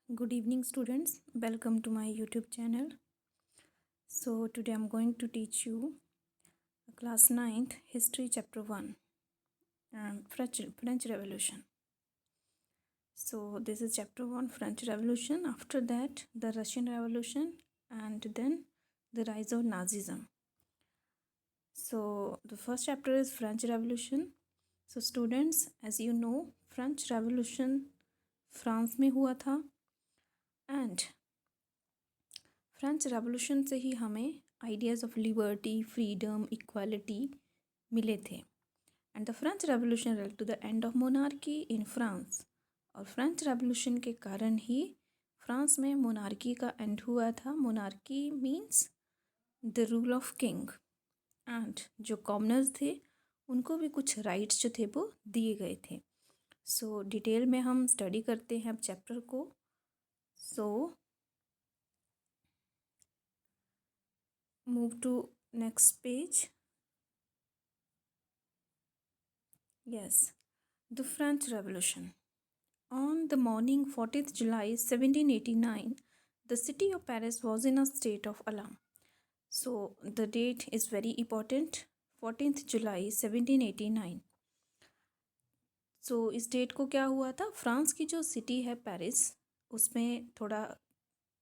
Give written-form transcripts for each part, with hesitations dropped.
Good evening, students. Welcome to my YouTube channel. So, today I'm going to teach you class 9th history chapter 1 and French Revolution. So, this is chapter 1 French Revolution. After that, the Russian Revolution and then the rise of Nazism. So, the first chapter is French Revolution. So, students, as you know, French Revolution France में हुआ था and French revolution से ही हमें ideas of liberty freedom equality मिले थे and the French revolution led to the end of monarchy in France. और French revolution के कारण ही फ्रांस में मोनार्की का एंड हुआ था। Monarchy means the rule of king and जो कॉमनर्स थे उनको भी कुछ राइट्स जो थे वो दिए गए थे। सो डिटेल में हम स्टडी करते हैं अब चैप्टर को। सो move to next page. Yes, the French Revolution. On the morning 14th July 1789, the city of Paris was in a state of alarm. So the date is very important, 14th July 1789. So इस date को क्या हुआ था, France की जो city है Paris उसमें थोड़ा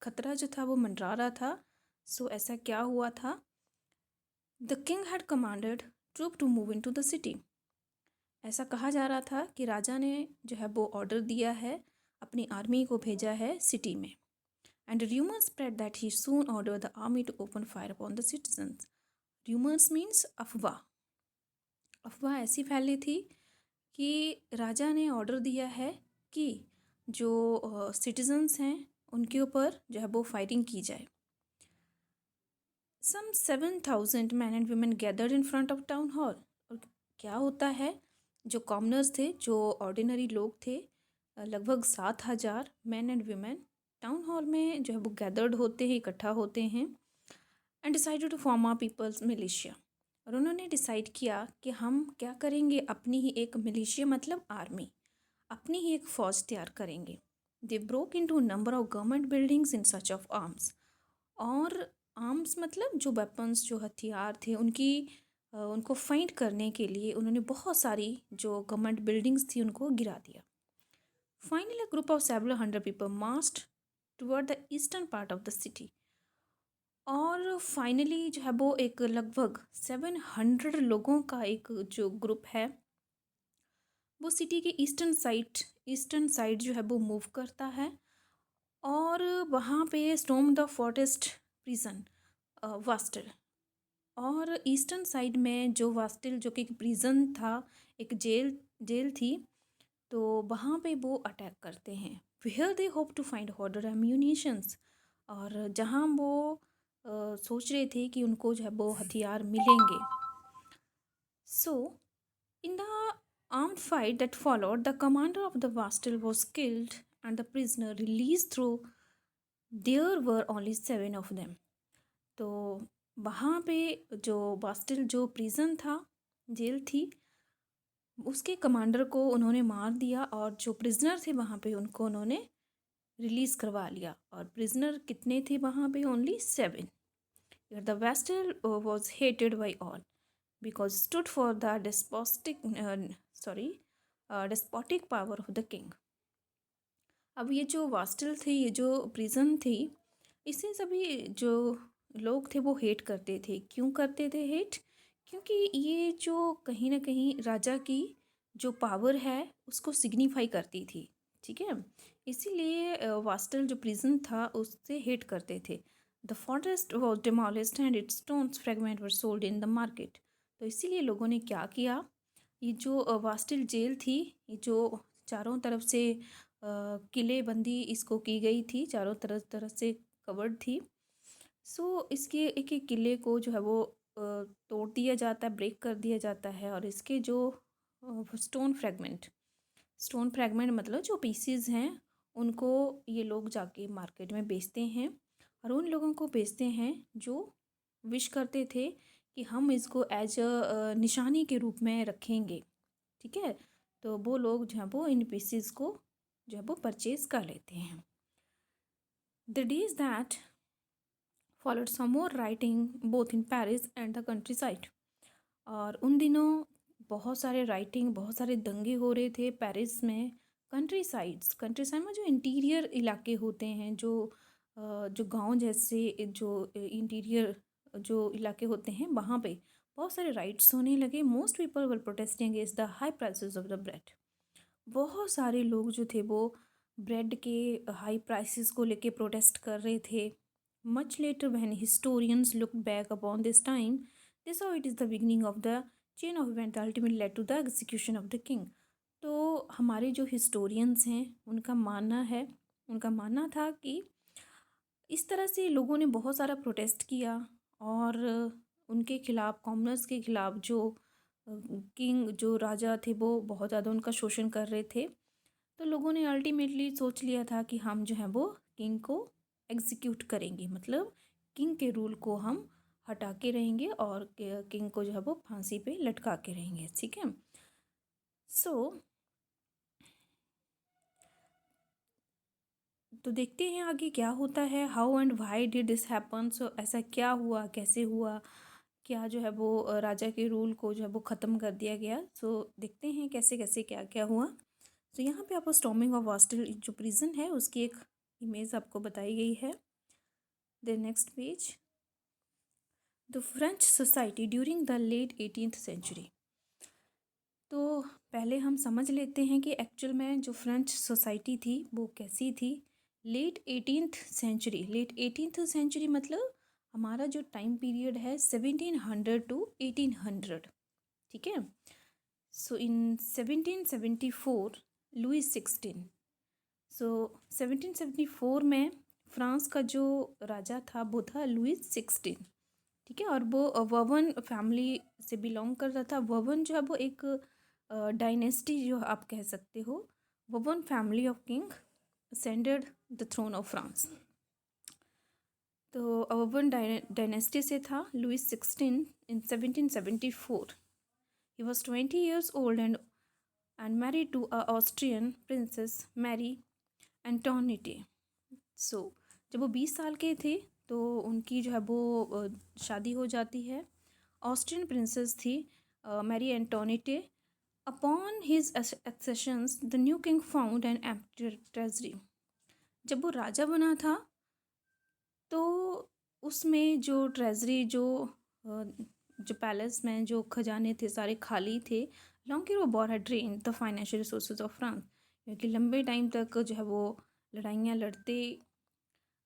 खतरा जो था वो मंडरा रहा था। सो ऐसा क्या हुआ था, the king had commanded troop to move into the city. ऐसा कहा जा रहा था कि राजा ने जो है वो ऑर्डर दिया है, अपनी आर्मी को भेजा है सिटी में। And rumours spread that he soon order the army to open fire upon the citizens. Rumours means अफवाह। अफवाह ऐसी फैली थी कि राजा ने ऑर्डर दिया है कि जो सिटीजन्स हैं उनके ऊपर जो है वो फायरिंग की जाए। सम 7,000 man and women gathered in front of town hall. और क्या होता है, जो कॉमनर्स थे, जो ऑर्डिनरी लोग थे, लगभग 7,000 man and women town hall में जो है वो गैदर्ड होते हैं, इकट्ठा होते हैं। And decided to form a people's militia. और उन्होंने डिसाइड किया कि हम क्या करेंगे, अपनी ही एक मिलिशिया मतलब आर्मी, अपनी ही एक फ़ौज तैयार करेंगे। They broke into number of government buildings in search of arms. और आर्म्स मतलब जो वेपन्स, जो हथियार थे उनको फाइंड करने के लिए उन्होंने बहुत सारी जो गवर्नमेंट बिल्डिंग्स थी उनको गिरा दिया। Finally a group of several hundred people marched toward the eastern part of the city. और फाइनली जो है वो एक लगभग 700 लोगों का एक जो ग्रुप है वो सिटी के ईस्टर्न साइड जो है वो मूव करता है। और वहाँ पे स्टॉर्म द फोर्टेस्ट प्रिजन वास्टिल। और ईस्टर्न साइड में जो वास्टिल जो कि एक प्रिजन था, एक जेल थी, तो वहाँ पे वो अटैक करते हैं। Where they hope to find order ammunitions. और जहाँ वो सोच रहे थे कि उनको जो है वो हथियार मिलेंगे। So in the armed fight that followed, the commander of the Bastille was killed and the prisoner released through there were only 7 of them. तो वहाँ पे जो बास्टिल जो प्रिजन था, जेल थी, उसके कमांडर को उन्होंने मार दिया और जो प्रिजनर थे वहाँ पे उनको उन्होंने रिलीज़ करवा लिया। और प्रिजनर कितने थे वहाँ पे, only 7। The Bastille was hated by all because stood for the despotic power of the king. अब ये जो वास्टिल थी, ये जो प्रिजन थी, इसे सभी जो लोग थे वो हेट करते थे। क्यों करते थे हेट? क्योंकि ये जो कहीं ना कहीं राजा की जो पावर है उसको सिग्निफाई करती थी, ठीक है। इसीलिए वास्टिल जो प्रिजन था उससे हेट करते थे। The forest was demolished and it's stones fragment were sold in the market. तो इसीलिए लोगों ने क्या किया, ये जो वास्टिल जेल थी, ये जो चारों तरफ से किले बंदी इसको की गई थी, चारों तरफ से कवर्ड थी। सो इसके एक एक किले को जो है वो तोड़ दिया जाता है, ब्रेक कर दिया जाता है। और इसके जो स्टोन फ्रैगमेंट मतलब जो पीसीज हैं उनको ये लोग जाके मार्केट में बेचते हैं। और उन लोगों को बेचते हैं जो विश करते थे कि हम इसको एज अ निशानी के रूप में रखेंगे, ठीक है। तो वो लोग जो है वो इन पीसीज को जो है वो परचेज़ कर लेते हैं। The days that followed saw more rioting both in Paris and the countryside. और उन दिनों बहुत सारे राइटिंग, बहुत सारे दंगे हो रहे थे पेरिस में। कंट्री साइड में जो इंटीरियर इलाके होते हैं, जो गांव जैसे जो इंटीरियर जो इलाके होते हैं, वहाँ पे बहुत सारे राइट्स होने लगे। Most people were protesting against the high prices of the bread. बहुत सारे लोग जो थे वो ब्रेड के हाई प्राइसेस को लेके प्रोटेस्ट कर रहे थे। Much later when historians look back upon this time, they saw it is the beginning of the chain of event ultimately led to the execution of the king. तो हमारे जो historians हैं उनका मानना था कि इस तरह से लोगों ने बहुत सारा प्रोटेस्ट किया और उनके खिलाफ, कॉमनर्स के खिलाफ, जो किंग जो राजा थे वो बहुत ज़्यादा उनका शोषण कर रहे थे। तो लोगों ने अल्टीमेटली सोच लिया था कि हम जो है वो किंग को एग्जीक्यूट करेंगे, मतलब किंग के रूल को हम हटा के रहेंगे और किंग को जो है वो फांसी पे लटका के रहेंगे। ठीक है। सो तो देखते हैं आगे क्या होता है। How and why did this happen. So ऐसा क्या हुआ, कैसे हुआ, क्या जो है वो राजा के रूल को जो है वो ख़त्म कर दिया गया। सो देखते हैं कैसे कैसे क्या क्या हुआ। तो यहाँ पे आपको स्टॉर्मिंग ऑफ बास्टिल जो प्रिजन है उसकी एक इमेज आपको बताई गई है। The next page, the French society during the late 18th century. तो पहले हम समझ लेते हैं कि एक्चुअल में जो फ्रेंच सोसाइटी थी वो कैसी थी। लेट 18th सेंचुरी मतलब हमारा जो टाइम पीरियड है 1700 टू 1800। ठीक है। सो इन 1774 लुइस 16, सो 1774 में फ्रांस का जो राजा था वो था लुइस 16। ठीक है। और वो वर्बन फैमिली से बिलोंग करता था। वर्बन जो है वो एक डायनेस्टी जो आप कह सकते हो। Bourbon family of king ascended the throne of France. तो वर्बन डायनेस्टी से था Louis 16 in 1774। He was 20 years old and married to a Austrian princess Mary Antoinette। सो जब वो 20 साल के थे तो उनकी जो है वो शादी हो जाती है। ऑस्ट्रियन प्रिंसेस थी Marie Antoinette. Upon his accessions the new king found an empty treasury. जब वो राजा बना था तो उसमें जो ट्रेजरी जो पैलेस में जो खजाने थे सारे खाली थे। लॉन्ग वो war had drained the financial resources of France, क्योंकि लंबे टाइम तक जो है वो लड़ाइयाँ लड़ते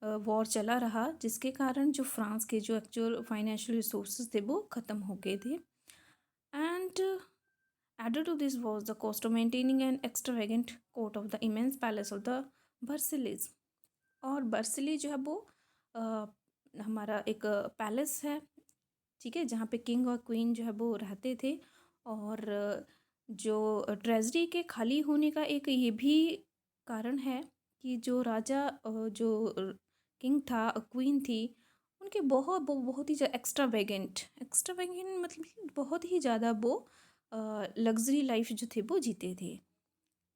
वॉर चला रहा, जिसके कारण जो फ्रांस के जो एक्चुअल फाइनेंशियल रिसोर्सेज थे वो ख़त्म हो गए थे। And added to this was the cost of maintaining an extravagant court of the immense palace of the Versailles। और बर्सिली जो है वो हमारा एक पैलेस है। ठीक है। जहाँ पे किंग और क्वीन जो है वो रहते थे। और जो ट्रेजरी के खाली होने का एक ये भी कारण है कि जो राजा जो किंग था, क्वीन थी, उनके बहुत ही एक्स्ट्रावेगेंट मतलब बहुत ही ज़्यादा वो लग्जरी लाइफ जो थे वो जीते थे।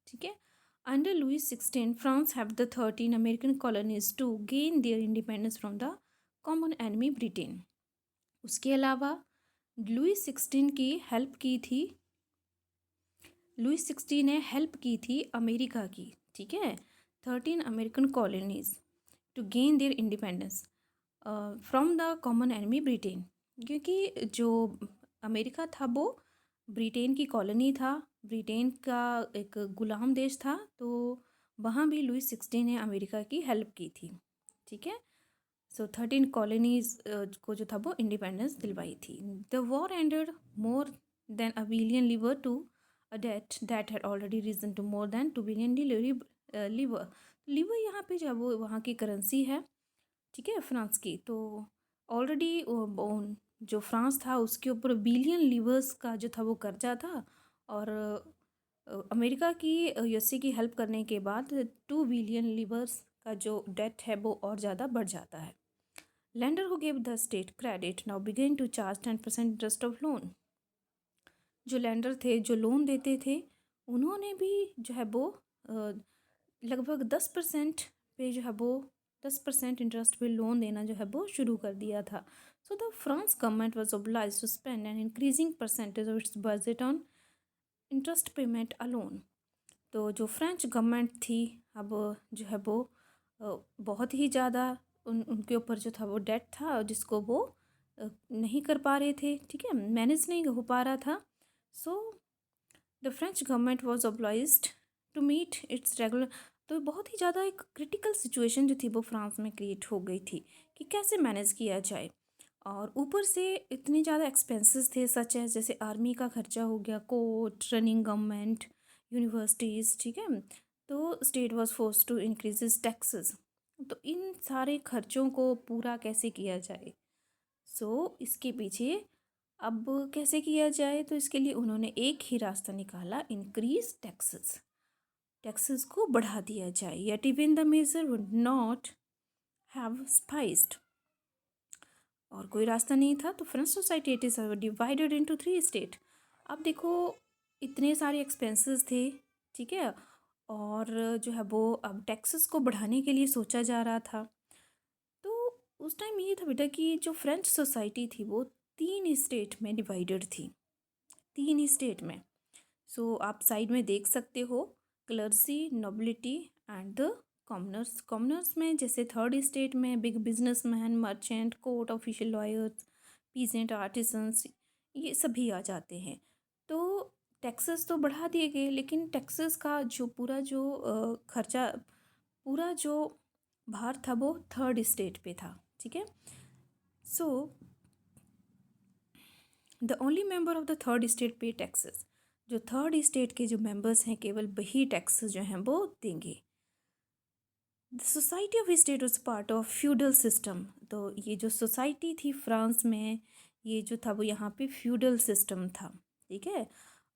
ठीक है। Under Louis 16 France have the 13 American colonies to gain their independence from the common enemy Britain. उसके अलावा लुइस 16 की हेल्प की थी, लुइस 16 ने हेल्प की थी अमेरिका की। ठीक है। 13 American colonies to gain their independence from the common enemy Britain, क्योंकि जो अमेरिका था वो ब्रिटेन की कॉलोनी था, ब्रिटेन का एक गुलाम देश था। तो वहाँ भी लुइस 16 ने अमेरिका की हेल्प की थी। ठीक है। सो 13 कॉलोनीज को जो था वो इंडिपेंडेंस दिलवाई थी। The war ended more than $1 billion livres to a debt that had already risen to more than $2 billion livres. Livres यहाँ पे जो है वो वहाँ की करेंसी है। ठीक है, फ्रांस की। तो ऑलरेडी जो फ्रांस था उसके ऊपर बिलियन लीवर्स का जो था वो कर्जा था। और अमेरिका की यूएसए की हेल्प करने के बाद 2 बिलियन लीवर्स का जो डेट है वो और ज़्यादा बढ़ जाता है। Lender who gave the state credit now begin to charge 10% interest of loan. जो लेंडर थे, जो लोन देते थे, उन्होंने भी जो है वो लगभग 10% पे जो है वो 10% इंटरेस्ट पे लोन देना जो है वो शुरू कर दिया था. So the France government was obliged to spend an increasing percentage of its budget on interest payment alone. तो जो फ्रेंच गवर्नमेंट थी, अब जो है वो बहुत ही ज़्यादा उनके ऊपर जो था वो डेट था जिसको वो नहीं कर पा रहे थे, ठीक है, मैनेज नहीं हो पा रहा था. So the French government was obliged to meet its regular. तो बहुत ही ज़्यादा एक क्रिटिकल सिचुएशन जो थी वो फ्रांस में क्रिएट हो गई थी कि कैसे मैनेज किया जाए. और ऊपर से इतने ज़्यादा एक्सपेंसेस थे, सच है जैसे आर्मी का खर्चा हो गया, कोर्ट, रनिंग गवर्नमेंट, यूनिवर्सिटीज़, ठीक है. तो state was force to increase taxes. तो इन सारे खर्चों को पूरा कैसे किया जाए. इसके पीछे अब कैसे किया जाए, तो इसके लिए उन्होंने एक ही रास्ता निकाला, इंक्रीज टैक्सेस. टैक्सेस को बढ़ा दिया जाए. Yet even the major would not have sufficed. और कोई रास्ता नहीं था. तो French society it is divided into 3 state. अब देखो इतने सारे एक्सपेंसेस थे, ठीक है, और जो है वो अब टैक्सेस को बढ़ाने के लिए सोचा जा रहा था. तो उस टाइम ये था बेटा कि जो फ्रेंच सोसाइटी थी वो 3 स्टेट में डिवाइडेड थी, 3 स्टेट में. आप साइड में देख सकते हो, clergy, nobility and the commoners. Commoners में जैसे थर्ड स्टेट में big businessman, merchant, court official, lawyers, peasant, artisans, ये सभी आ जाते हैं. तो टैक्सेस तो बढ़ा दिए गए, लेकिन टैक्सेस का जो पूरा जो खर्चा, पूरा जो भार था वो थर्ड स्टेट पे था, ठीक है. So the only member of the third state पे टैक्सेस. जो थर्ड स्टेट के जो मेंबर्स हैं केवल वही टैक्सेस जो हैं वो देंगे. The society of state was part of feudal system. तो ये जो सोसाइटी थी फ्रांस में, ये जो था वो यहाँ पे फ्यूडल सिस्टम था, ठीक है.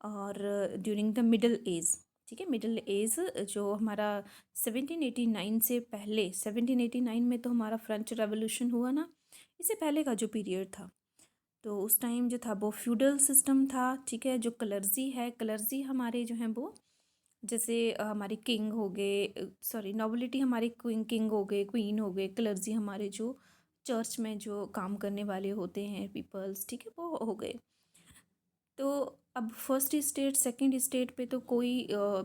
और ड्यूरिंग द मिडल एज, ठीक है, मिडल एज जो हमारा 1789 से पहले, 1789 में तो हमारा फ्रेंच रेवोल्यूशन हुआ ना, इससे पहले का जो पीरियड था, तो उस टाइम जो था वो फ्यूडल सिस्टम था, ठीक है. जो क्लर्जी है, क्लर्जी हमारे जो हैं वो जैसे हमारे किंग हो गए, सॉरी नोबिलिटी हमारे किंग हो गए, क्वीन हो गए, क्लर्जी हमारे जो चर्च में जो काम करने वाले होते हैं पीपल्स, ठीक है, वो हो गए. तो अब फर्स्ट स्टेट, सेकंड स्टेट पे तो कोई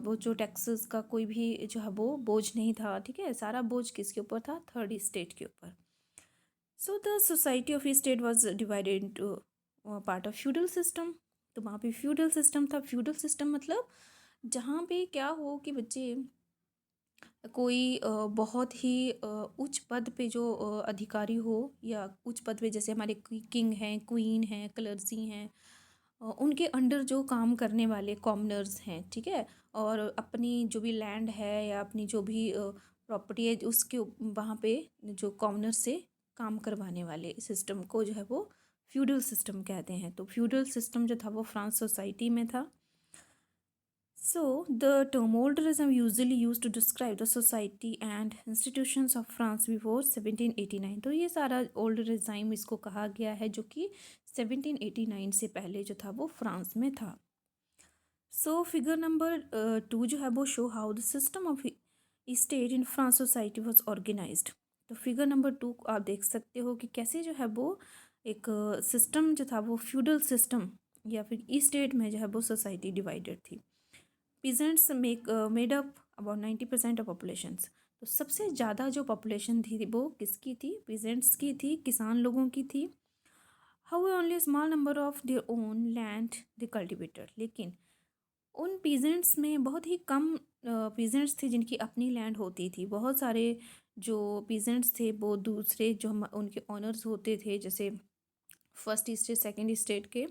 वो जो टैक्सेस का कोई भी जो है वो बोझ नहीं था, ठीक है. सारा बोझ किसके ऊपर था, थर्ड स्टेट के ऊपर. So the society of state was divided into part of feudal system. तो वहाँ पे फ्यूडल सिस्टम था. फ्यूडल सिस्टम मतलब जहाँ पे क्या हो कि बच्चे कोई बहुत ही उच्च पद पे जो अधिकारी हो, या उच्च पद पे जैसे हमारे किंग हैं, क्वीन हैं, क्लर्जी हैं, उनके अंडर जो काम करने वाले कॉमनर्स हैं, ठीक है. और अपनी जो भी लैंड है या अपनी जो भी प्रॉपर्टी है उसके वहाँ पे जो कॉमनर से काम करवाने वाले सिस्टम को जो है वो फ्यूडल सिस्टम कहते हैं. तो फ्यूडल सिस्टम जो था वो फ्रांस सोसाइटी में था. So, the term olderism usually used to describe the society and institutions of France before 1789. तो ये सारा olderism इसको कहा गया है जो कि 1789 से पहले जो था वो फ्रांस में था. सो फिगर नंबर 2 जो है वो show how the system of state in France society was organised. तो फिगर नंबर 2 आप देख सकते हो कि कैसे जो है वो एक सिस्टम जो था वो फ्यूडल सिस्टम या फिर स्टेट में जो है वो सोसाइटी डिवाइडेड थी. Peasants made up about 90% of populations. तो सबसे ज़्यादा जो पॉपुलेशन थी वो किसकी थी, पीजेंट्स की थी, किसान लोगों की थी. How only small number of their own land they cultivated. लेकिन उन पीजेंट्स में बहुत ही कम पीजेंट्स थे जिनकी अपनी लैंड होती थी. बहुत सारे जो पीजेंट्स थे वो दूसरे जो हम उनके ऑनर्स होते थे, जैसे फर्स्ट स्टेट, सेकेंड स्टेट के,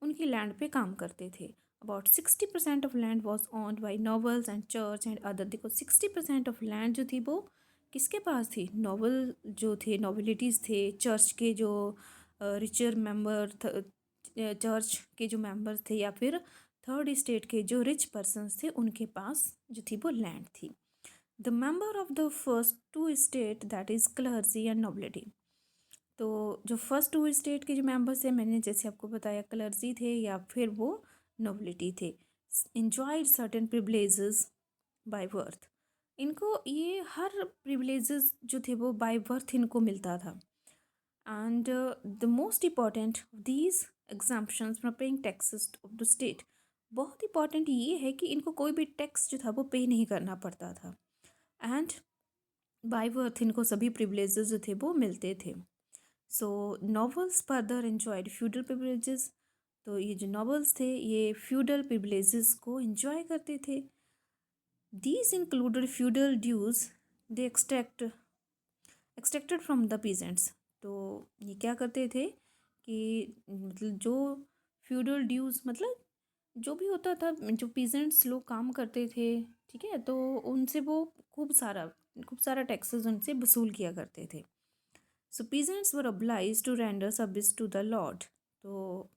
उनकी लैंड पे काम करते थे. About 60% of land was owned by novels and church and other. देखो 60% ऑफ लैंड जो थी वो किसके पास थी, नॉवल जो थे, नॉबिलिटीज़ थे, चर्च के जो रिचर मेंबर, चर्च के जो मेंबर्स थे, या फिर थर्ड स्टेट के जो रिच पर्सन्स थे उनके पास जो थी वो लैंड थी. The member of the first 2 state that is clergy and nobility. तो जो फर्स्ट 2 स्टेट के जो मेंबर्स हैं, मैंने जैसे आपको बताया क्लर्जी थे या फिर वो नोबिलिटी थे. enjoyed certain privileges by birth. इनको ये हर प्रिविलेजेस जो थे वो बाय बर्थ इनको मिलता था। And the most important these exemptions from paying taxes of the state, बहुत इंपॉर्टेंट ये है कि इनको कोई भी टैक्स जो था वो पे नहीं करना पड़ता था। एंड बाय बर्थ इनको सभी प्रिविलेजेस जो थे वो मिलते थे। So nobles further enjoyed feudal privileges, तो ये जो नॉवेल्स थे ये फ्यूडल प्रिविलेजेस को एंजॉय करते थे। These included feudal dues they extracted from the peasants, तो ये क्या करते थे कि मतलब जो फ्यूडल ड्यूज मतलब जो भी होता था, जो पीजेंट्स लोग काम करते थे, ठीक है, तो उनसे वो खूब सारा टैक्सेस उनसे वसूल किया करते थे। So peasants were obliged to render service to the lord, तो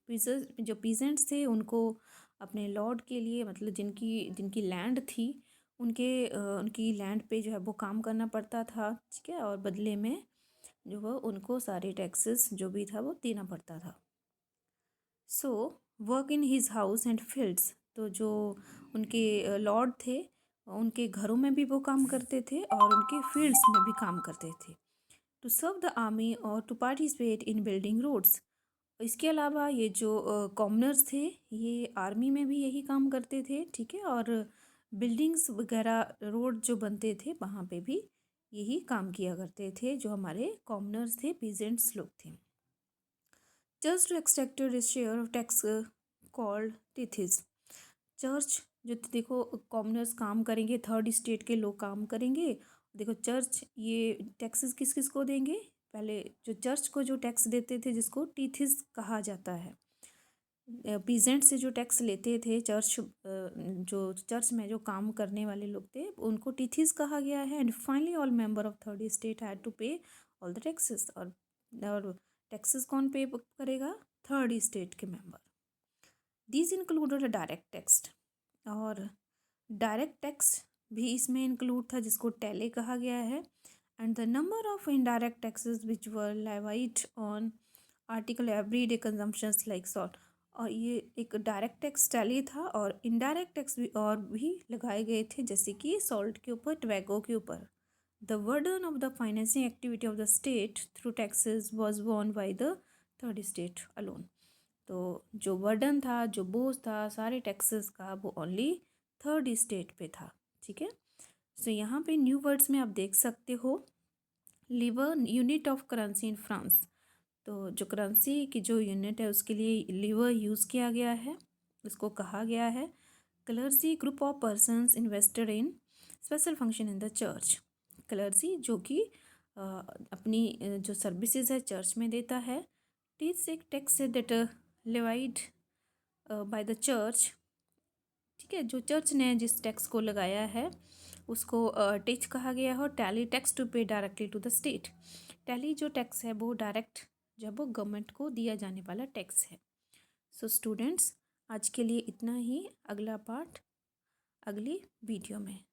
जो पीजेंट्स थे उनको अपने लॉर्ड के लिए मतलब जिनकी जिनकी लैंड थी उनकी लैंड पे जो है वो काम करना पड़ता था, ठीक है, और बदले में जो वो उनको सारे टैक्सेस जो भी था वो देना पड़ता था। So work in his house and fields, तो जो उनके लॉर्ड थे उनके घरों में भी वो काम करते थे और उनके फील्ड्स में भी काम करते थे। टू सर्व द आर्मी और to participate in building roads, इसके अलावा ये जो कॉमनर्स थे ये आर्मी में भी यही काम करते थे, ठीक है, और बिल्डिंग्स वगैरह रोड जो बनते थे वहाँ पे भी यही काम किया करते थे जो हमारे कॉमनर्स थे, पीजेंट्स लोग थे। Church too extracted share of tax called tithes, church जो देखो कॉमनर्स काम करेंगे, थर्ड स्टेट के लोग काम करेंगे, देखो चर्च ये टैक्सेस किस किस को देंगे, पहले जो चर्च को जो टैक्स देते थे जिसको टीथिस कहा जाता है, पीजेंट से जो टैक्स लेते थे चर्च, जो चर्च में जो काम करने वाले लोग थे उनको टीथिस कहा गया है। And finally all member of third state had to pay all the taxes, और टैक्सेस कौन पे करेगा, थर्ड स्टेट के member. These included direct tax, और डायरेक्ट टैक्स भी इसमें इंक्लूड था जिसको टैले कहा गया है। And the number of indirect taxes which were levied on article everyday consumptions like salt, और ये एक डायरेक्ट टैक्स टैली था और इनडायरेक्ट टैक्स भी और भी लगाए गए थे जैसे कि सॉल्ट के ऊपर, टबैको के ऊपर। The वर्डन of the financing activity of the state through taxes was born by the third state alone, तो जो वर्डन था, जो बोझ था सारे टैक्सेस का वो ओनली थर्ड स्टेट पे था, ठीक है। सो यहाँ पे न्यू वर्ड्स में आप देख सकते हो, livre unit of currency in France, तो जो करेंसी की जो यूनिट है उसके लिए लीवर यूज़ किया गया है, उसको कहा गया है। Clergy group of persons invested in special function in the church, clergy जो कि अपनी जो सर्विसेज है चर्च में देता है। टीज एक टैक्स है that levied by the church, ठीक है, जो चर्च ने जिस टैक्स को लगाया है उसको टेच कहा गया है। और taille tax to pay directly to the state, taille जो टैक्स है वो डायरेक्ट जब वो गवर्नमेंट को दिया जाने वाला टैक्स है। सो स्टूडेंट्स आज के लिए इतना ही, अगला पार्ट अगली वीडियो में।